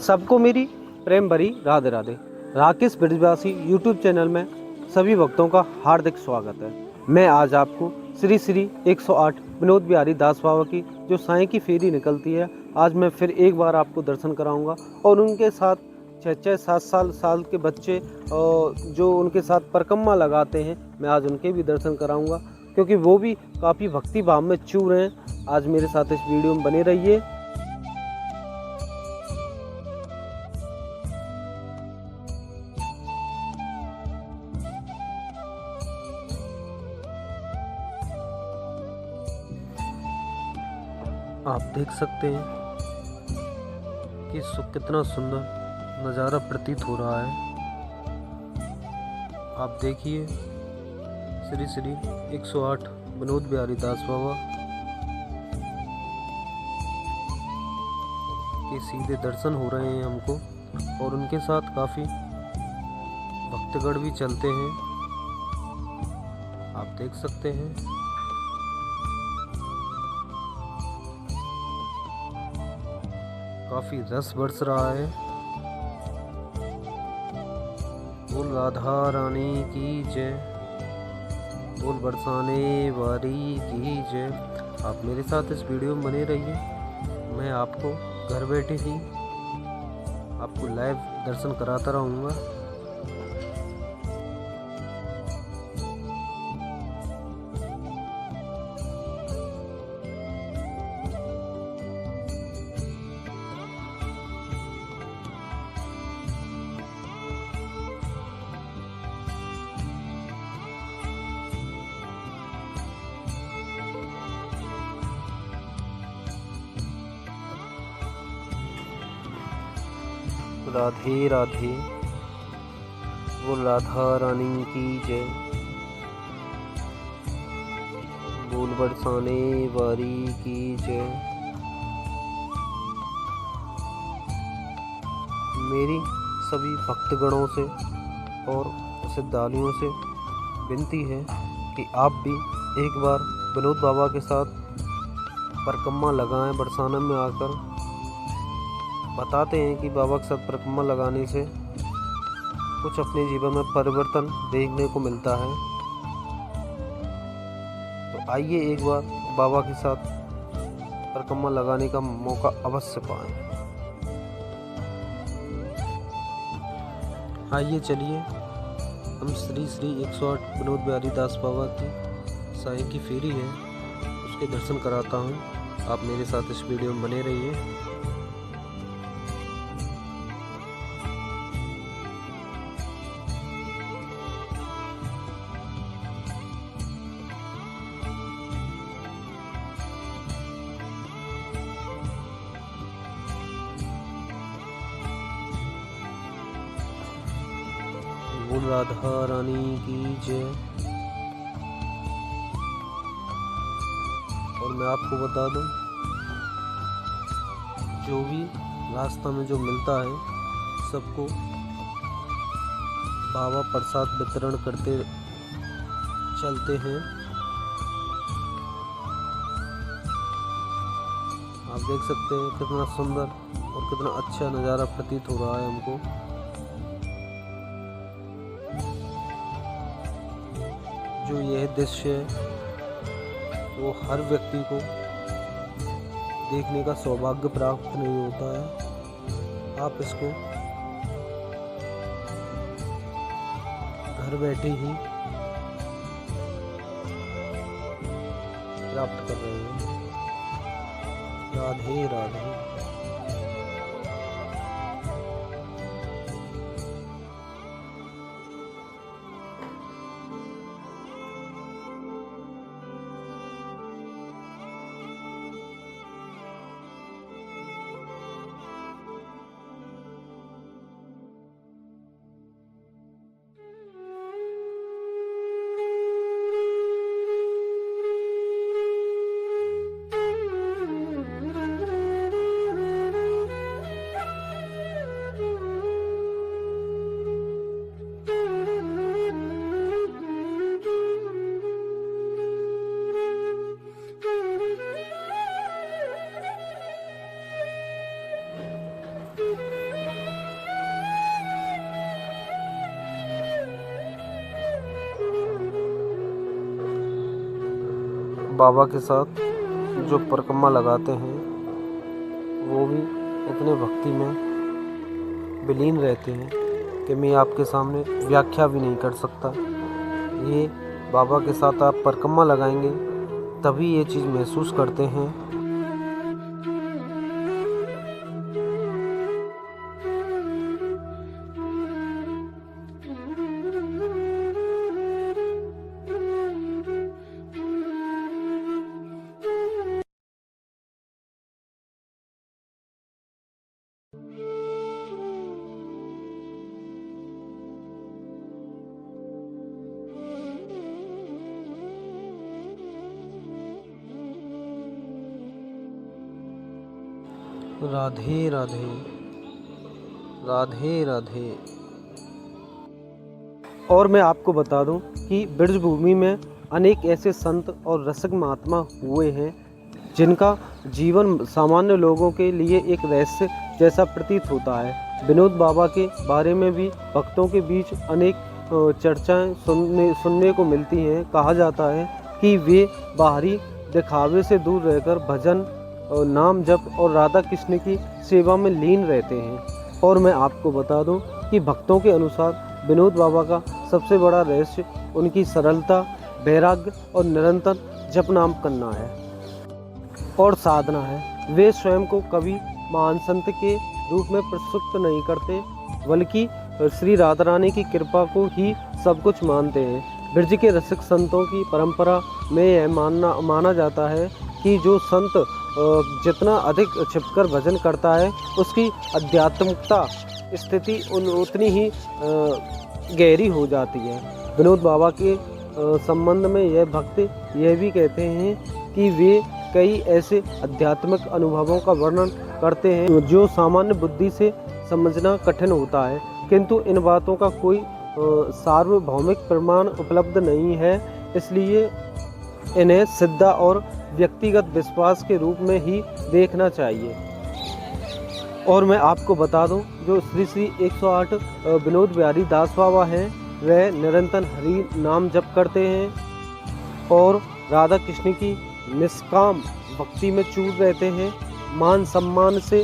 सबको मेरी प्रेम भरी राधे राधे। राकेश ब्रजवासी यूट्यूब चैनल में सभी भक्तों का हार्दिक स्वागत है। मैं आज आपको श्री श्री 108 विनोद बिहारी दास बाबा की जो साईं की फेरी निकलती है, आज मैं फिर एक बार आपको दर्शन कराऊंगा और उनके साथ 6-7 साल के बच्चे जो उनके साथ परिक्रमा लगाते हैं, मैं आज उनके भी दर्शन कराऊंगा क्योंकि वो भी काफ़ी भक्ति भाव में चूर हैं। आज मेरे साथ इस वीडियो में बने रहिए। आप देख सकते हैं कि कितना सुंदर नज़ारा प्रतीत हो रहा है। आप देखिए श्री श्री 108 विनोद बिहारी दास बाबा के सीधे दर्शन हो रहे हैं हमको, और उनके साथ काफ़ी भक्तगण भी चलते हैं। आप देख सकते हैं काफी रस बरस रहा है। बोल राधा रानी की जय, बोल बरसाने वाली की जय। आप मेरे साथ इस वीडियो में बने रहिए। मैं आपको घर बैठे ही आपको लाइव दर्शन कराता रहूँगा। राधे राधे, बोल राधा रानी की जय, बोल बरसाने वाली की जय। मेरी सभी भक्तगणों से और श्रद्धालुओं से विनती है कि आप भी एक बार विनोद बाबा के साथ परिक्रमा लगाएं। बरसाना में आकर बताते हैं कि बाबा के साथ परिक्रमा लगाने से कुछ अपने जीवन में परिवर्तन देखने को मिलता है। तो आइए एक बार बाबा के साथ परिक्रमा लगाने का मौका अवश्य पाएं। आइए चलिए हम श्री श्री 108 विनोद बिहारी दास बाबा की साईं की फेरी है, उसके दर्शन कराता हूँ। आप मेरे साथ इस वीडियो में बने रहिए। बोल राधा रानी की जय। और मैं आपको बता दूं, जो भी रास्ता में जो मिलता है सबको बाबा प्रसाद वितरण करते चलते हैं। आप देख सकते हैं कितना सुंदर और कितना अच्छा नज़ारा प्रतीत हो रहा है हमको। जो यह दृश्य है वो हर व्यक्ति को देखने का सौभाग्य प्राप्त नहीं होता है। आप इसको घर बैठे ही प्राप्त कर रहे हैं। राधे राधे। बाबा के साथ जो परिक्रमा लगाते हैं वो भी इतने भक्ति में विलीन रहते हैं कि मैं आपके सामने व्याख्या भी नहीं कर सकता। ये बाबा के साथ आप परिक्रमा लगाएंगे तभी ये चीज़ महसूस करते हैं। राधे राधे, राधे राधे। और मैं आपको बता दूं कि ब्रज भूमि में अनेक ऐसे संत और रसिक महात्मा हुए हैं जिनका जीवन सामान्य लोगों के लिए एक रहस्य जैसा प्रतीत होता है। विनोद बाबा के बारे में भी भक्तों के बीच अनेक चर्चाएं सुनने को मिलती हैं। कहा जाता है कि वे बाहरी दिखावे से दूर रहकर भजन और नाम जप और राधा कृष्ण की सेवा में लीन रहते हैं। और मैं आपको बता दूं कि भक्तों के अनुसार विनोद बाबा का सबसे बड़ा रहस्य उनकी सरलता, वैराग्य और निरंतर जप नाम करना है और साधना है। वे स्वयं को कभी महान संत के रूप में प्रस्तुत नहीं करते बल्कि श्री राधा रानी की कृपा को ही सब कुछ मानते हैं। ब्रज के रसिक संतों की परंपरा में यह माना जाता है कि जो संत जितना अधिक छिपकर भजन करता है उसकी आध्यात्मिकता स्थिति उतनी ही गहरी हो जाती है। विनोद बाबा के संबंध में यह भक्त यह भी कहते हैं कि वे कई ऐसे आध्यात्मिक अनुभवों का वर्णन करते हैं जो सामान्य बुद्धि से समझना कठिन होता है, किंतु इन बातों का कोई सार्वभौमिक प्रमाण उपलब्ध नहीं है, इसलिए इन्हें सिद्धा और व्यक्तिगत विश्वास के रूप में ही देखना चाहिए। और मैं आपको बता दूं जो श्री श्री 108 विनोद बिहारी दास बाबा हैं वह निरंतर हरि नाम जप करते हैं और राधा कृष्ण की निष्काम भक्ति में चूर रहते हैं। मान सम्मान से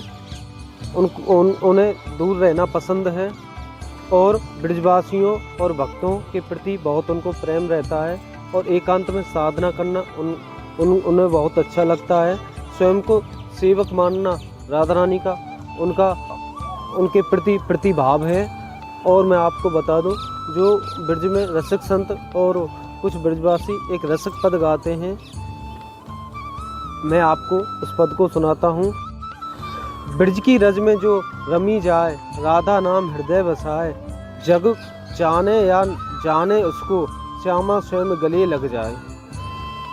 उन्हें दूर रहना पसंद है और ब्रजवासियों और भक्तों के प्रति बहुत उनको प्रेम रहता है और एकांत में साधना करना उन्हें बहुत अच्छा लगता है। स्वयं को सेवक मानना राधा रानी का उनके प्रति प्रतिभाव है। और मैं आपको बता दूं जो ब्रज में रसिक संत और कुछ ब्रजवासी एक रसिक पद गाते हैं, मैं आपको उस पद को सुनाता हूँ। ब्रज की रज में जो रमी जाए, राधा नाम हृदय बसाए, जग जाने या जाने उसको, श्यामा स्वयं गले लग जाए।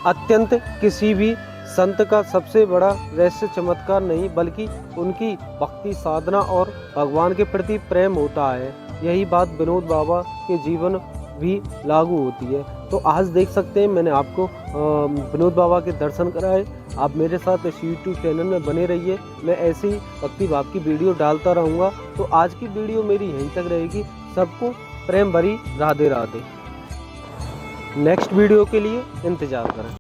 अत्यंत किसी भी संत का सबसे बड़ा रहस्य चमत्कार नहीं बल्कि उनकी भक्ति साधना और भगवान के प्रति प्रेम होता है। यही बात विनोद बाबा के जीवन भी लागू होती है। तो आज देख सकते हैं मैंने आपको विनोद बाबा के दर्शन कराए। आप मेरे साथ इस YouTube चैनल में बने रहिए, मैं ऐसी ही भक्ति भाव की वीडियो डालता रहूँगा। तो आज की वीडियो मेरी यहीं तक रहेगी। सबको प्रेम भरी राधे राधे। नेक्स्ट वीडियो के लिए इंतज़ार करें।